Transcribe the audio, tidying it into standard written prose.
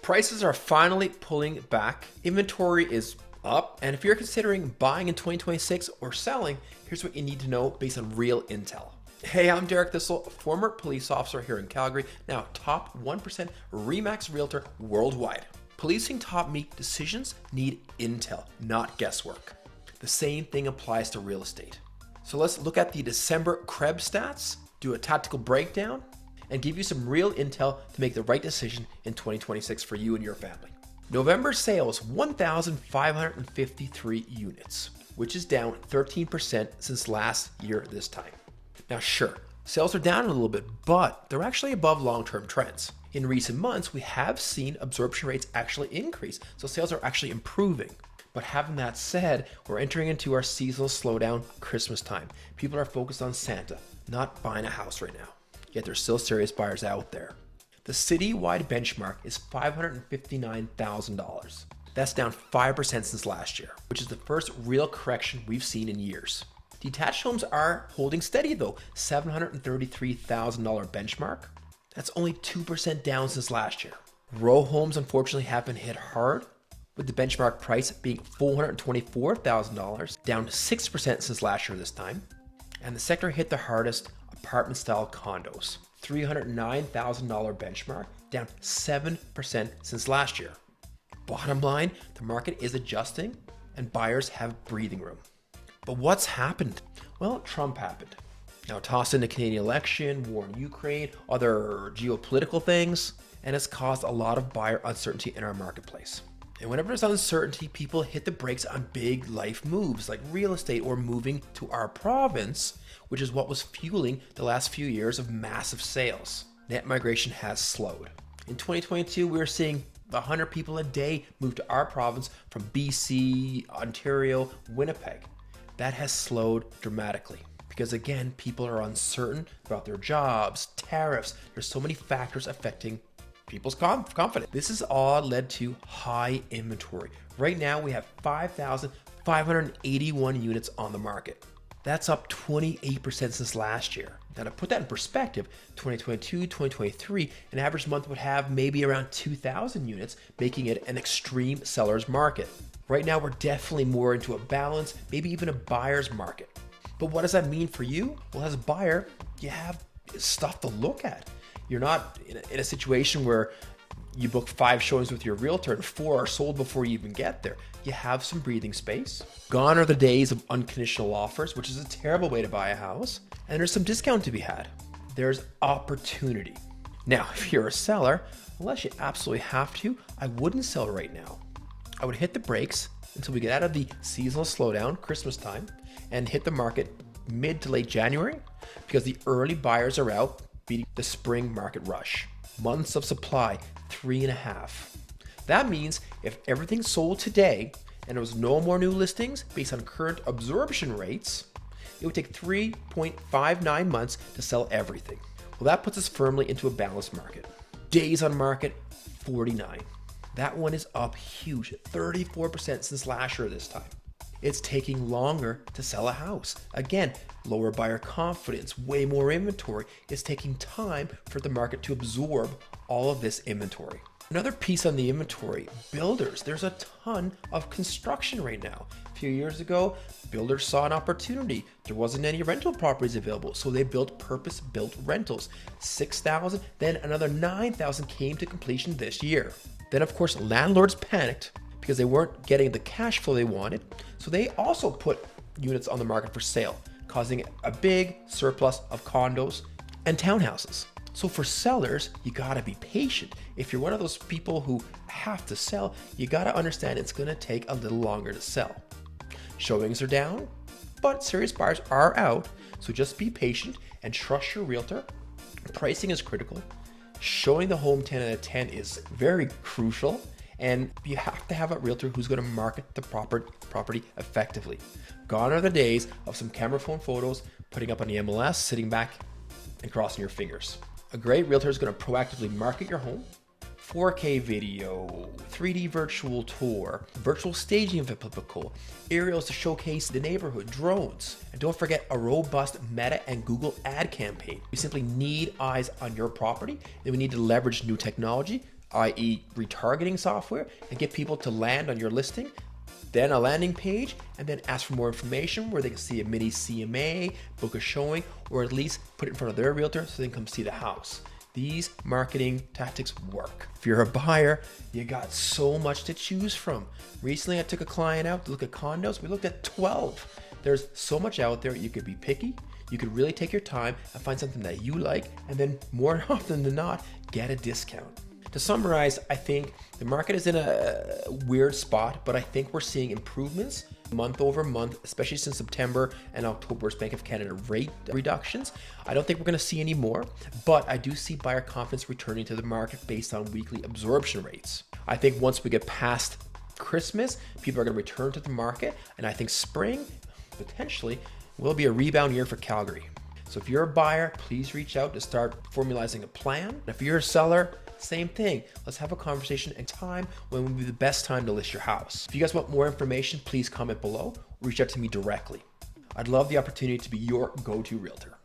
Prices are finally pulling back. Inventory is up. And if you're considering buying in 2026 or selling, here's what you need to know based on real intel. Hey, I'm Derek Thistle, former police officer here in Calgary, now top 1% RE/MAX realtor worldwide. Policing taught me decisions need intel, not guesswork. The same thing applies to real estate. So let's look at the December CREB stats, do a tactical breakdown, and give you some real intel to make the right decision in 2026 for you and your family. November sales, 1,553 units, which is down 13% since last year this time. Now sure, sales are down a little bit, but they're actually above long-term trends. In recent months, we have seen absorption rates actually increase, so sales are actually improving. But having that said, we're entering into our seasonal slowdown, Christmas time. People are focused on Santa, not buying a house right now. Yet there's still serious buyers out there. The citywide benchmark is $559,000. That's down 5% since last year, which is the first real correction we've seen in years. Detached homes are holding steady though, $733,000 benchmark. That's only 2% down since last year. Row homes unfortunately have been hit hard, with the benchmark price being $424,000, down 6% since last year this time. And the sector hit the hardest, apartment style condos, $309,000 benchmark, down 7% since last year. Bottom line, the market is adjusting and buyers have breathing room. But what's happened? Well, Trump happened. Now toss in the Canadian election, war in Ukraine, other geopolitical things, and it's caused a lot of buyer uncertainty in our marketplace. And whenever there's uncertainty, people hit the brakes on big life moves like real estate or moving to our province, which is what was fueling the last few years of massive sales. Net migration has slowed. In 2022, we were seeing 100 people a day move to our province from BC, Ontario, Winnipeg. That has slowed dramatically because again, people are uncertain about their jobs, tariffs. There's so many factors affecting people's confidence. This has all led to high inventory. Right now we have 5,581 units on the market. That's up 28% since last year. Now to put that in perspective, 2022, 2023, an average month would have maybe around 2,000 units, making it an extreme seller's market. Right now we're definitely more into a balance, maybe even a buyer's market. But what does that mean for you? Well, as a buyer, you have stuff to look at. You're not in a situation where you book 5 showings with your realtor and 4 are sold before you even get there. You have some breathing space. Gone are the days of unconditional offers, which is a terrible way to buy a house. And there's some discount to be had. There's opportunity. Now, if you're a seller, unless you absolutely have to, I wouldn't sell right now. I would hit the brakes until we get out of the seasonal slowdown, Christmas time, and hit the market mid to late January because the early buyers are out, beating the spring market rush. Months of supply, 3.5. That means if everything sold today and there was no more new listings based on current absorption rates, it would take 3.59 months to sell everything. Well, that puts us firmly into a balanced market. Days on market, 49. That one is up huge, 34% since last year this time. It's taking longer to sell a house. Again, lower buyer confidence, way more inventory. It's taking time for the market to absorb all of this inventory. Another piece on the inventory, builders. There's a ton of construction right now. A few years ago, builders saw an opportunity. There wasn't any rental properties available, so they built purpose-built rentals. 6,000, then another 9,000 came to completion this year. Then of course, landlords panicked because they weren't getting the cash flow they wanted. So they also put units on the market for sale, causing a big surplus of condos and townhouses. So for sellers, you gotta be patient. If you're one of those people who have to sell, you gotta understand it's gonna take a little longer to sell. Showings are down, but serious buyers are out. So just be patient and trust your realtor. Pricing is critical. Showing the home 10 out of 10 is very crucial. And you have to have a realtor who's going to market the property effectively. Gone are the days of some camera phone photos, putting up on the MLS, sitting back and crossing your fingers. A great realtor is going to proactively market your home, 4K video, 3D virtual tour, virtual staging if applicable, aerials to showcase the neighborhood, drones, and don't forget a robust Meta and Google ad campaign. We simply need eyes on your property, and we need to leverage new technology, i.e. retargeting software, and get people to land on your listing, then a landing page, and then ask for more information where they can see a mini CMA, book a showing, or at least put it in front of their realtor so they can come see the house. These marketing tactics work. If you're a buyer, you got so much to choose from. Recently, I took a client out to look at condos. We looked at 12. There's so much out there. You could be picky. You could really take your time and find something that you like, and then more often than not, get a discount. To summarize, I think the market is in a weird spot, but I think we're seeing improvements month over month, especially since September and October's Bank of Canada rate reductions. I don't think we're going to see any more, but I do see buyer confidence returning to the market based on weekly absorption rates. I think once we get past Christmas, people are going to return to the market, and I think spring potentially will be a rebound year for Calgary. So if you're a buyer, please reach out to start formalizing a plan. If you're a seller, same thing. Let's have a conversation and time when would be the best time to list your house. If you guys want more information, please comment below or reach out to me directly. I'd love the opportunity to be your go-to realtor.